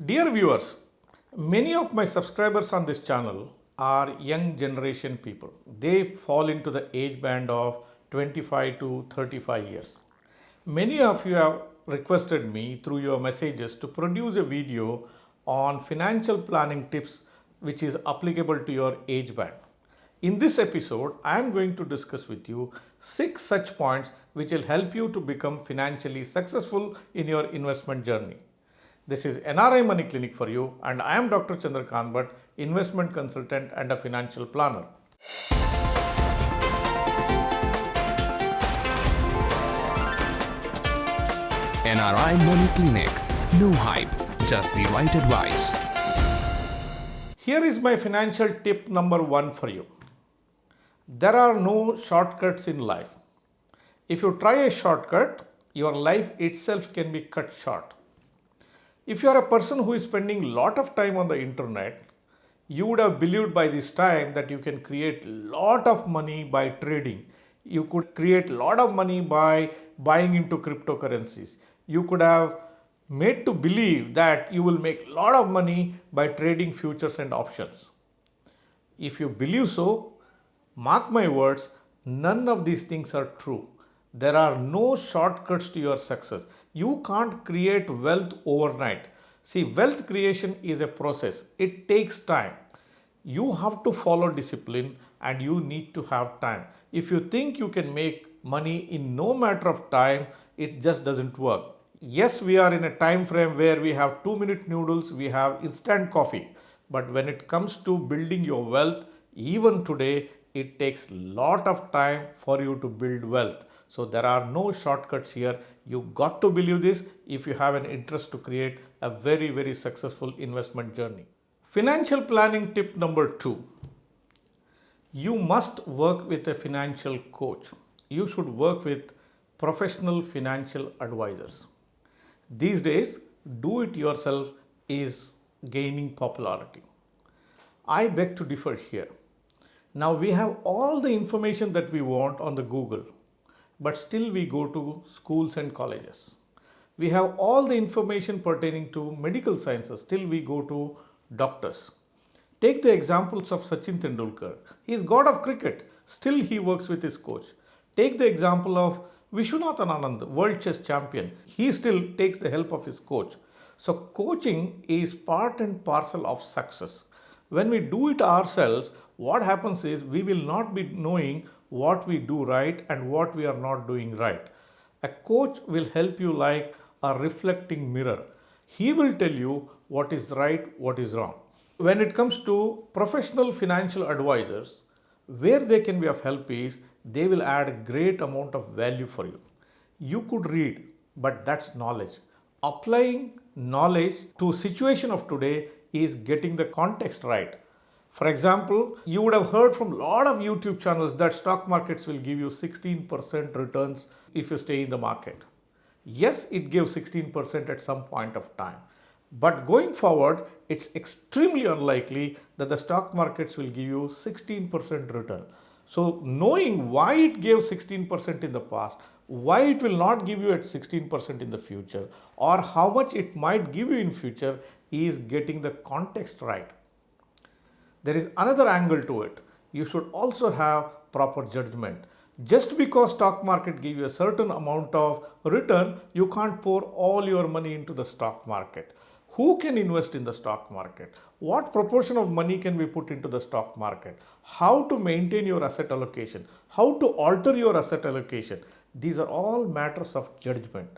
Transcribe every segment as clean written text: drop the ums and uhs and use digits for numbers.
Dear viewers, many of my subscribers on this channel are young generation people. They fall into the age band of 25 to 35 years. Many of you have requested me through your messages to produce a video on financial planning tips which is applicable to your age band. In this episode, I am going to discuss with you 6 such points which will help you to become financially successful in your investment journey. This is NRI Money Clinic for you, and I am Dr. Chandrakant Bhatt, investment consultant and a financial planner. NRI Money Clinic. No hype, just the right advice. Here is my financial tip number 1 for you. There are no shortcuts in life. If you try a shortcut, your life itself can be cut short. If you are a person who is spending a lot of time on the internet, you would have believed by this time that you can create a lot of money by trading. You could create a lot of money by buying into cryptocurrencies. You could have made to believe that you will make a lot of money by trading futures and options. If you believe so, mark my words, none of these things are true. There are no shortcuts to your success. You can't create wealth overnight. See, wealth creation is a process. It takes time. You have to follow discipline and you need to have time. If you think you can make money in no matter of time, it just doesn't work. Yes, we are in a time frame where we have 2-minute noodles, we have instant coffee. But when it comes to building your wealth, even today, it takes a lot of time for you to build wealth. So there are no shortcuts here. You got to believe this if you have an interest to create a very, very successful investment journey. Financial planning tip number 2. You must work with a financial coach. You should work with professional financial advisors. These days, do it yourself is gaining popularity. I beg to differ here. Now we have all the information that we want on the Google, but still we go to schools and colleges. We have all the information pertaining to medical sciences, still we go to doctors. Take the examples of Sachin Tendulkar. He is god of cricket, still he works with his coach. Take the example of Vishwanathan Anand, world chess champion. He still takes the help of his coach. So coaching is part and parcel of success. When we do it ourselves, what happens is we will not be knowing what we do right and what we are not doing right. A coach will help you like a reflecting mirror. He will tell you what is right, what is wrong. When it comes to professional financial advisors, where they can be of help is they will add a great amount of value for you. You could read, but that's knowledge. Applying knowledge to situation of today is getting the context right. For example, you would have heard from a lot of YouTube channels that stock markets will give you 16% returns if you stay in the market. Yes, it gives 16% at some point of time. But going forward, it's extremely unlikely that the stock markets will give you 16% return. So knowing why it gave 16% in the past, why it will not give you at 16% in the future, or how much it might give you in future is getting the context right. There is another angle to it. You should also have proper judgment. Just because stock market give you a certain amount of return, you can't pour all your money into the stock market. Who can invest in the stock market? What proportion of money can be put into the stock market? How to maintain your asset allocation? How to alter your asset allocation? These are all matters of judgment.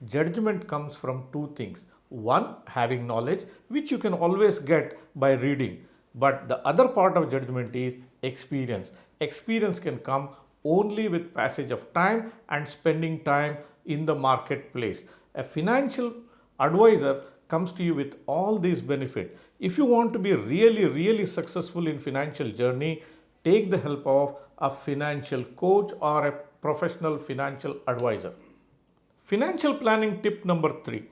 Judgment comes from 2 things. One, having knowledge, which you can always get by reading. But the other part of judgment is experience. Experience can come only with passage of time and spending time in the marketplace. A financial advisor comes to you with all these benefits. If you want to be really successful in financial journey, take the help of a financial coach or a professional financial advisor. Financial planning tip number 3.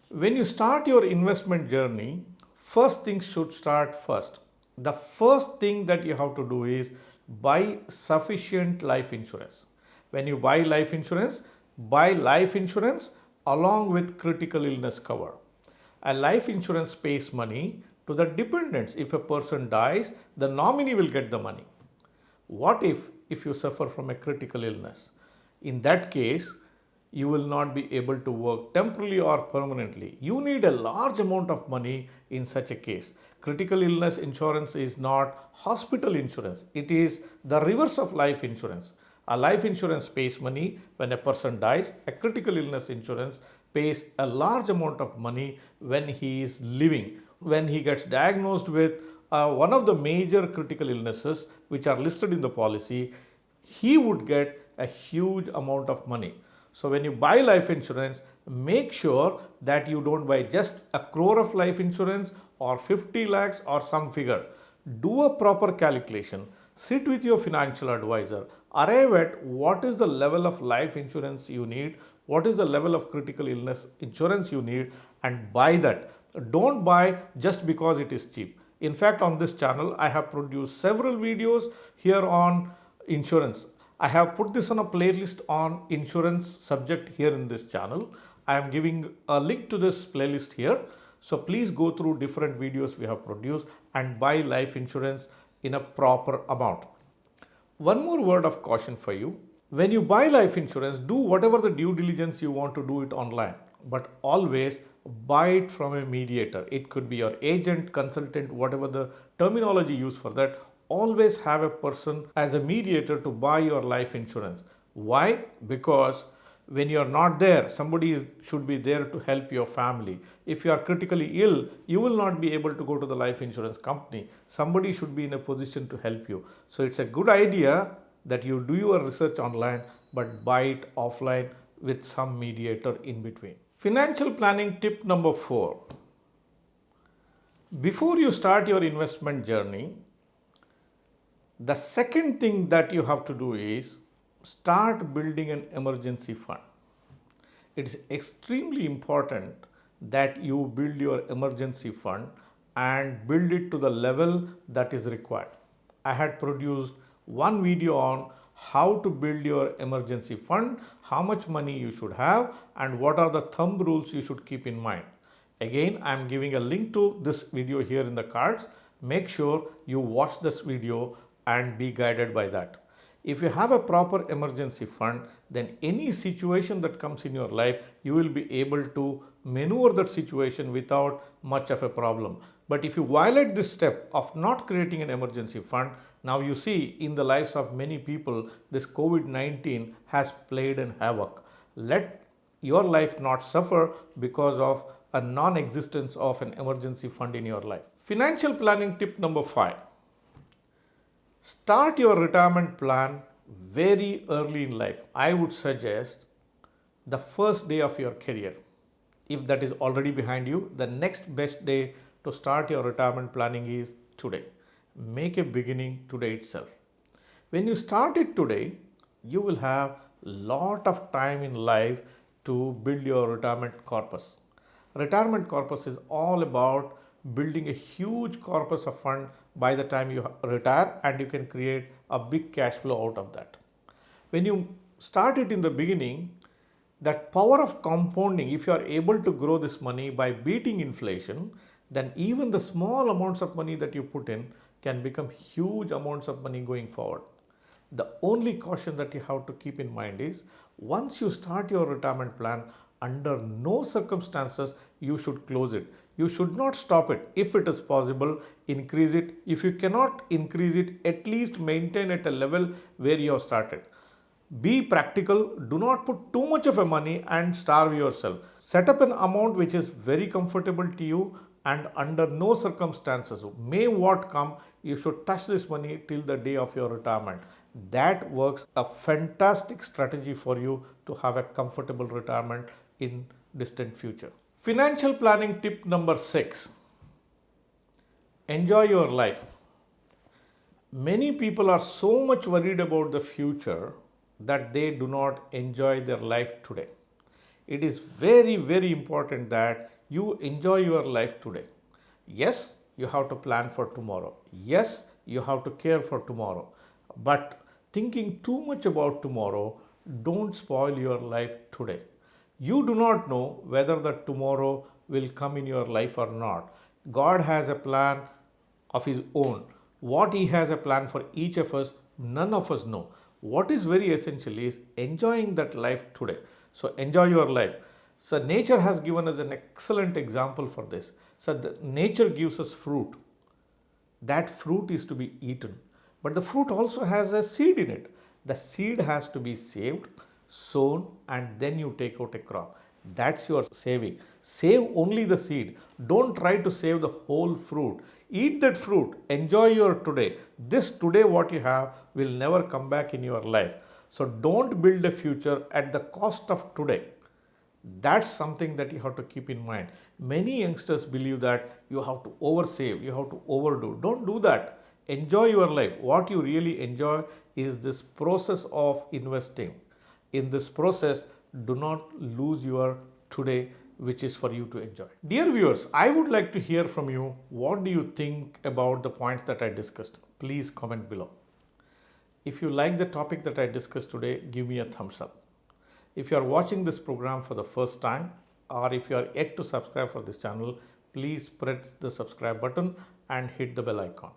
When you start your investment journey, first things should start first. The first thing that you have to do is buy sufficient life insurance. When you buy life insurance along with critical illness cover. A life insurance pays money to the dependents. If a person dies, the nominee will get the money. What if you suffer from a critical illness? In that case, you will not be able to work temporarily or permanently. You need a large amount of money in such a case. Critical illness insurance is not hospital insurance, it is the reverse of life insurance. A life insurance pays money when a person dies. A critical illness insurance pays a large amount of money when he is living. When he gets diagnosed with one of the major critical illnesses which are listed in the policy, he would get a huge amount of money. So when you buy life insurance, make sure that you don't buy just a crore of life insurance or 50 lakhs or some figure. Do a proper calculation. Sit with your financial advisor. Arrive at what is the level of life insurance you need, what is the level of critical illness insurance you need, and buy that. Don't buy just because it is cheap. In fact, on this channel, I have produced several videos here on insurance. I have put this on a playlist on insurance subject here in this channel. I am giving a link to this playlist here. So please go through different videos we have produced and buy life insurance in a proper amount. One more word of caution for you. When you buy life insurance, do whatever the due diligence you want to do it online, but always buy it from a mediator. It could be your agent, consultant, whatever the terminology used for that. Always have a person as a mediator to buy your life insurance. Why? Because when you are not there, somebody should be there to help your family. If you are critically ill, you will not be able to go to the life insurance company. Somebody should be in a position to help you. So it's a good idea that you do your research online, but buy it offline with some mediator in between. Financial planning tip number 4. Before you start your investment journey, the second thing that you have to do is start building an emergency fund. It is extremely important that you build your emergency fund and build it to the level that is required. I had produced one video on how to build your emergency fund, how much money you should have, and what are the thumb rules you should keep in mind. Again, I am giving a link to this video here in the cards. Make sure you watch this video and be guided by that. If you have a proper emergency fund, then any situation that comes in your life, you will be able to maneuver that situation without much of a problem. But if you violate this step of not creating an emergency fund, now you see in the lives of many people, this COVID-19 has played an havoc. Let your life not suffer because of a non-existence of an emergency fund in your life. Financial planning tip number 5. Start your retirement plan very early in life. I would suggest the first day of your career. If that is already behind you, the next best day to start your retirement planning is today. Make a beginning today itself. When you start it today, you will have lot of time in life to build your retirement corpus. Retirement corpus is all about building a huge corpus of fund by the time you retire, and you can create a big cash flow out of that. When you start it in the beginning, that power of compounding, if you are able to grow this money by beating inflation, then even the small amounts of money that you put in can become huge amounts of money going forward. The only caution that you have to keep in mind is once you start your retirement plan, under no circumstances you should close it. You should not stop it. If it is possible, increase it. If you cannot increase it, at least maintain at a level where you have started. Be practical. Do not put too much of a money and starve yourself. Set up an amount which is very comfortable to you, and under no circumstances, may what come, you should touch this money till the day of your retirement. That works a fantastic strategy for you to have a comfortable retirement in distant future. Financial planning tip number 6. Enjoy your life. Many people are so much worried about the future that they do not enjoy their life today. It is very, very important that you enjoy your life today. Yes, you have to plan for tomorrow. Yes, you have to care for tomorrow. But thinking too much about tomorrow, don't spoil your life today. You do not know whether the tomorrow will come in your life or not. God has a plan of His own. What He has a plan for each of us, none of us know. What is very essential is enjoying that life today. So enjoy your life. So nature has given us an excellent example for this. So nature gives us fruit. That fruit is to be eaten. But the fruit also has a seed in it. The seed has to be saved, sown, and then you take out a crop. That's your saving. Save only the seed. Don't try to save the whole fruit. Eat that fruit. Enjoy your today. This today what you have will never come back in your life. So don't build a future at the cost of today. That's something that you have to keep in mind. Many youngsters believe that you have to oversave, you have to overdo. Don't do that. Enjoy your life. What you really enjoy is this process of investing. In this process, do not lose your today, which is for you to enjoy. Dear viewers, I would like to hear from you. What do you think about the points that I discussed? Please comment below. If you like the topic that I discussed today, give me a thumbs up. If you are watching this program for the first time, or if you are yet to subscribe for this channel, please press the subscribe button and hit the bell icon.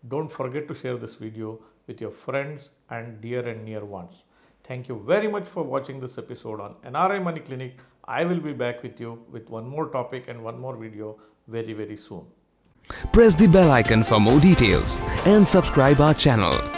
Don't forget to share this video with your friends and dear and near ones. Thank you very much for watching this episode on NRI Money Clinic. I will be back with you with one more topic and one more video very, very soon. Press the bell icon for more details and subscribe our channel.